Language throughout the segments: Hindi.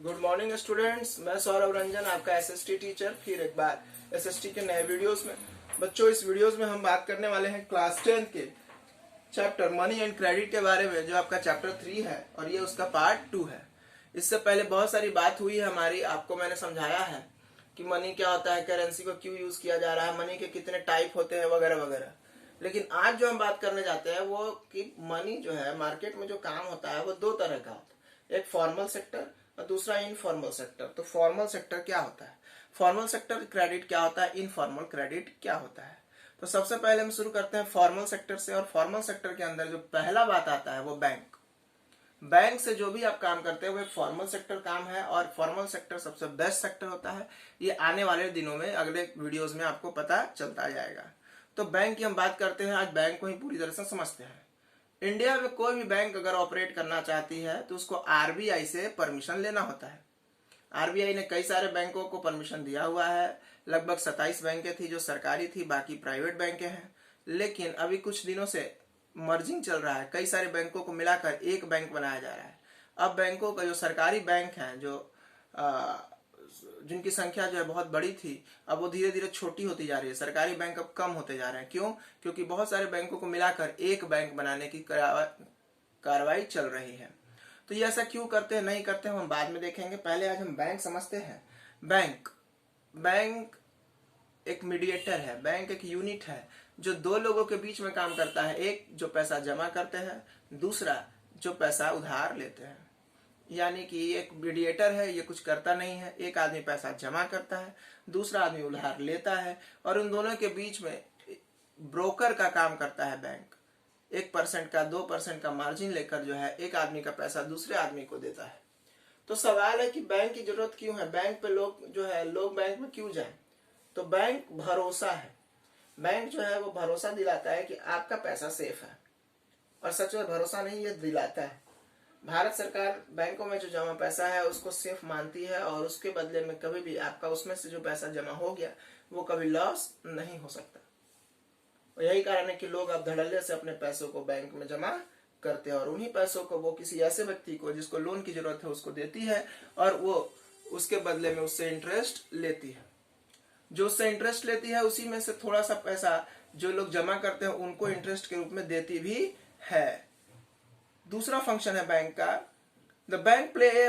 गुड मॉर्निंग स्टूडेंट्स, मैं सौरभ रंजन आपका एसएसटी टीचर फिर एक बार एसएसटी के नए वीडियोस में। बच्चों, इस वीडियोस में हम बात करने वाले हैं क्लास 10 के चैप्टर मनी एंड क्रेडिट के बारे में, जो आपका चैप्टर 3 है और ये उसका पार्ट 2 है। इससे पहले बहुत सारी बात हुई है हमारी, आपको मैंने समझाया है कि मनी क्या होता है, करेंसी को क्यों यूज किया जा रहा है, मनी के कितने टाइप होते हैं वगैरह वगैरह। लेकिन आज जो हम बात करने जाते हैं वो कि मनी जो है मार्केट में जो काम होता है वो दो तरह का होता है, एक फॉर्मल सेक्टर और दूसरा इनफॉर्मल सेक्टर। तो फॉर्मल सेक्टर क्या होता है, फॉर्मल सेक्टर क्रेडिट क्या होता है, इनफॉर्मल क्रेडिट क्या होता है। तो सबसे पहले हम शुरू करते हैं फॉर्मल सेक्टर से। और फॉर्मल सेक्टर के अंदर जो पहला बात आता है वो बैंक। बैंक से जो भी आप काम करते हैं वो एक फॉर्मल सेक्टर काम है और फॉर्मल सेक्टर सबसे बेस्ट सेक्टर होता है। ये आने वाले दिनों में अगले वीडियोस में आपको पता चलता जाएगा। तो बैंक की हम बात करते हैं, आज बैंक को ही पूरी तरह से समझते हैं। इंडिया में कोई भी बैंक अगर ऑपरेट करना चाहती है तो उसको आरबीआई से परमिशन लेना होता है। आरबीआई ने कई सारे बैंकों को परमिशन दिया हुआ है, लगभग 27 बैंकें थी जो सरकारी थी, बाकी प्राइवेट बैंकें हैं। लेकिन अभी कुछ दिनों से मर्जिंग चल रहा है, कई सारे बैंकों को मिलाकर एक बैंक बनाया जा रहा है। अब बैंकों का जो सरकारी बैंक है, जो जिनकी संख्या जो है बहुत बड़ी थी, अब वो धीरे धीरे छोटी होती जा रही है। सरकारी बैंक अब कम होते जा रहे हैं। क्यों? क्योंकि बहुत सारे बैंकों को मिलाकर एक बैंक बनाने की कार्रवाई चल रही है। तो ये ऐसा क्यों करते हैं, नहीं करते हैं, हम बाद में देखेंगे। पहले आज हम बैंक समझते हैं। बैंक एक मीडिएटर है, बैंक एक यूनिट है जो दो लोगों के बीच में काम करता है। एक जो पैसा जमा करते हैं, दूसरा जो पैसा उधार लेते हैं। यानी कि एक मीडिएटर है, ये कुछ करता नहीं है। एक आदमी पैसा जमा करता है, दूसरा आदमी उधार लेता है, और उन दोनों के बीच में ब्रोकर का काम करता है बैंक। 1% का 2% का मार्जिन लेकर जो है एक आदमी का पैसा दूसरे आदमी को देता है। तो सवाल है कि बैंक की जरूरत क्यों है, बैंक पे लोग जो है लोग बैंक में क्यों जाएं? तो बैंक भरोसा है। बैंक जो है वो भरोसा दिलाता है कि आपका पैसा सेफ है, और सच में भरोसा नहीं, ये दिलाता है। भारत सरकार बैंकों में जो जमा पैसा है उसको सेफ मानती है, और उसके बदले में कभी भी आपका उसमें से जो पैसा जमा हो गया वो कभी लॉस नहीं हो सकता। और यही कारण है कि लोग अब धड़ल्ले से अपने पैसों को बैंक में जमा करते हैं, और उन्हीं पैसों को वो किसी ऐसे व्यक्ति को जिसको लोन की जरूरत है उसको देती है, और वो उसके बदले में उससे इंटरेस्ट लेती है। जो उससे इंटरेस्ट लेती है उसी में से थोड़ा सा पैसा जो लोग जमा करते हैं उनको इंटरेस्ट के रूप में देती भी है। दूसरा फंक्शन है बैंक का, the bank play a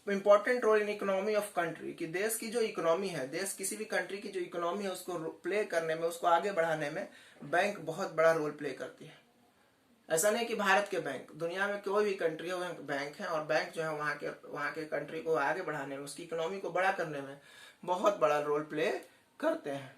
important role in economy of country. कि देश की जो इकोनॉमी है, देश किसी भी कंट्री की जो इकोनॉमी है उसको प्ले करने में, उसको आगे बढ़ाने में बैंक बहुत बड़ा रोल प्ले करती है। ऐसा नहीं कि भारत के बैंक, दुनिया में कोई भी कंट्री है बैंक है, और बैंक जो है वहाँ के कंट्री को आगे बढ़ाने में, उसकी इकोनॉमी को बड़ा करने में बहुत बड़ा रोल प्ले करते हैं।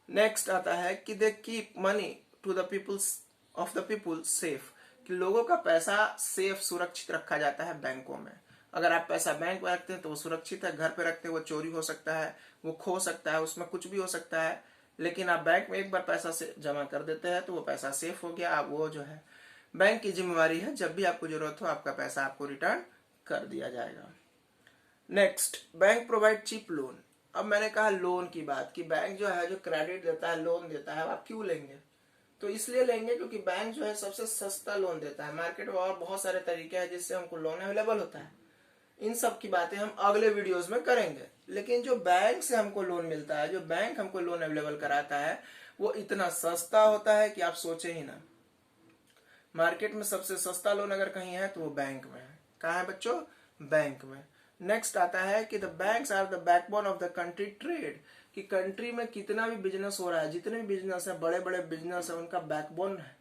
नेक्स्ट आता है कि they keep money to the peoples of the people safe. कि लोगों का पैसा सेफ, सुरक्षित रखा जाता है बैंकों में। अगर आप पैसा बैंक में रखते हैं तो वो सुरक्षित है, घर पे रखते हैं वो चोरी हो सकता है, वो खो सकता है, उसमें कुछ भी हो सकता है। लेकिन आप बैंक में एक बार पैसा से जमा कर देते हैं तो वो पैसा सेफ हो गया। अब वो जो है बैंक की जिम्मेवारी है, जब भी आपको जरूरत हो आपका पैसा आपको रिटर्न कर दिया जाएगा। Next, bank provide cheap loan. अब मैंने कहा लोन की बात, कि बैंक जो है जो क्रेडिट देता है, लोन देता है, आप क्यों लेंगे? तो इसलिए लेंगे क्योंकि बैंक जो है सबसे सस्ता लोन देता है। मार्केट में और बहुत सारे तरीके हैं जिससे हमको लोन अवेलेबल होता है। इन सब की बातें हम अगले वीडियोस में करेंगे। लेकिन जो बैंक से हमको लोन मिलता है, जो बैंक हमको लोन अवेलेबल कराता है, वो इतना सस्ता होता है कि आप सोचे ही ना। मार्केट में सबसे सस्ता लोन अगर कहीं है तो वो बैंक में है। कहाँ है बच्चों? बैंक में। नेक्स्ट आता है कि the banks are the backbone of the country trade. कि कंट्री में कितना भी बिजनेस हो रहा है, जितने भी बिजनेस है, बड़े बड़े बिजनेस है, उनका बैकबोन है।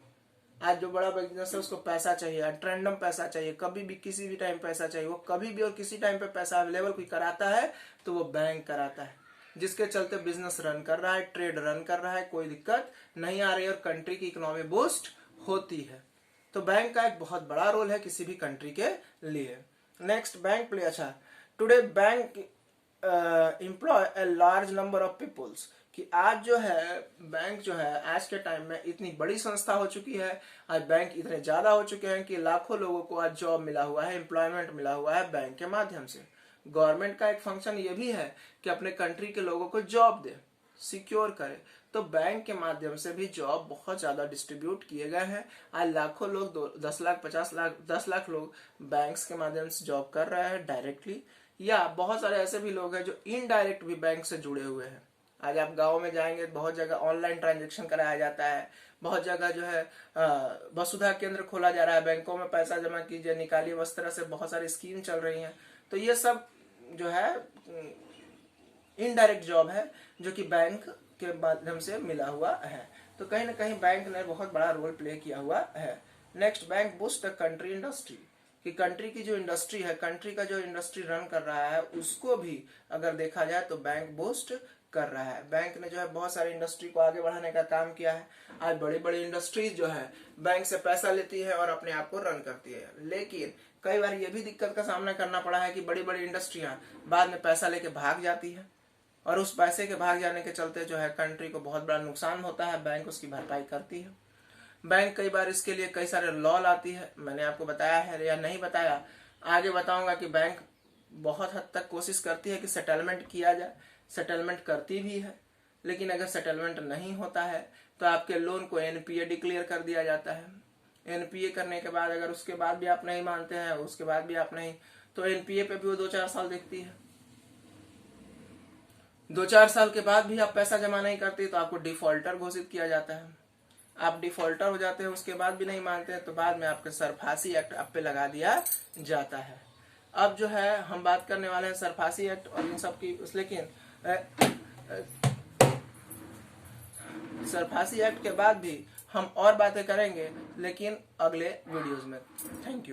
आज जो बड़ा बिजनेस है उसको पैसा चाहिए, ट्रेंडम पैसा चाहिए, कभी भी किसी भी टाइम पैसा चाहिए। वो कभी भी और किसी टाइम पे पैसा अवेलेबल कोई कराता है तो वो बैंक कराता है, जिसके चलते बिजनेस रन कर रहा है, ट्रेड रन कर रहा है, कोई दिक्कत नहीं आ रही है और कंट्री की इकोनॉमी बूस्ट होती है। तो बैंक का एक बहुत बड़ा रोल है किसी भी कंट्री के लिए। Next, bank play. अच्छा, today bank employ a large number of peoples. कि आज जो है बैंक जो है आज के टाइम में इतनी बड़ी संस्था हो चुकी है, आज बैंक इतने ज्यादा हो चुके हैं कि लाखों लोगों को आज जॉब मिला हुआ है, एम्प्लॉयमेंट मिला हुआ है बैंक के माध्यम से। गवर्नमेंट का एक फंक्शन ये भी है कि अपने कंट्री के लोगों को जॉब दे, सिक्योर करे। तो बैंक के माध्यम से भी जॉब बहुत ज्यादा डिस्ट्रीब्यूट किए गए हैं। आज लाखों लोग 10 लाख 50 लाख 10 लाख लोग बैंक्स के माध्यम से जॉब कर रहे हैं डायरेक्टली। या बहुत सारे ऐसे भी लोग हैं जो इनडायरेक्ट भी बैंक से जुड़े हुए हैं। आज आप गांव में जाएंगे, बहुत जगह ऑनलाइन ट्रांजैक्शन कराया जाता है, बहुत जगह जो है वसुधा केंद्र खोला जा रहा है, बैंकों में पैसा जमा कीजिए निकालिए, उस तरह से बहुत सारी स्कीम चल रही हैं। तो ये सब जो है इनडायरेक्ट जॉब है जो कि बैंक के माध्यम से मिला हुआ है। तो कहीं ना कहीं बैंक ने बहुत बड़ा रोल प्ले किया हुआ है। Next, bank boost the country industry, कि कंट्री की जो इंडस्ट्री है, कंट्री का जो इंडस्ट्री रन कर रहा है उसको भी अगर देखा जाए तो बैंक बूस्ट कर रहा है। बैंक ने जो है बहुत सारी इंडस्ट्री को आगे बढ़ाने का काम किया है। आज बड़ी बड़ी इंडस्ट्रीज जो है बैंक से पैसा लेती है और अपने आप को रन करती है, लेकिन कई बार ये भी दिक्कत का सामना करना पड़ा है कि बड़ी बड़ी इंडस्ट्रियां बाद में पैसा लेके भाग जाती है और उस पैसे के भाग जाने के चलते जो है कंट्री को बहुत बड़ा नुकसान होता है, बैंक उसकी भरपाई करती है। बैंक कई बार इसके लिए कई सारे लॉ लाती है, मैंने आपको बताया है या नहीं बताया, आगे बताऊंगा कि बैंक बहुत हद तक कोशिश करती है कि सेटलमेंट किया जाए, सेटलमेंट करती भी है, लेकिन अगर सेटलमेंट नहीं होता है तो आपके लोन को एनपीए डिक्लेयर कर दिया जाता है। एनपीए करने के बाद अगर उसके बाद भी आप नहीं मानते हैं, उसके बाद भी आप नहीं, तो एनपीए पे भी वो 2-4 साल देखती है। 2-4 साल के बाद भी आप पैसा जमा नहीं करते तो आपको डिफॉल्टर घोषित किया जाता है। आप डिफॉल्टर हो जाते हैं, उसके बाद भी नहीं मानते हैं तो बाद में आपके सरफासी एक्ट आप पे लगा दिया जाता है। अब जो है हम बात करने वाले हैं सरफासी एक्ट और इन सब की, लेकिन सरफासी एक्ट के बाद भी हम और बातें करेंगे, लेकिन अगले वीडियोज में। Thank you.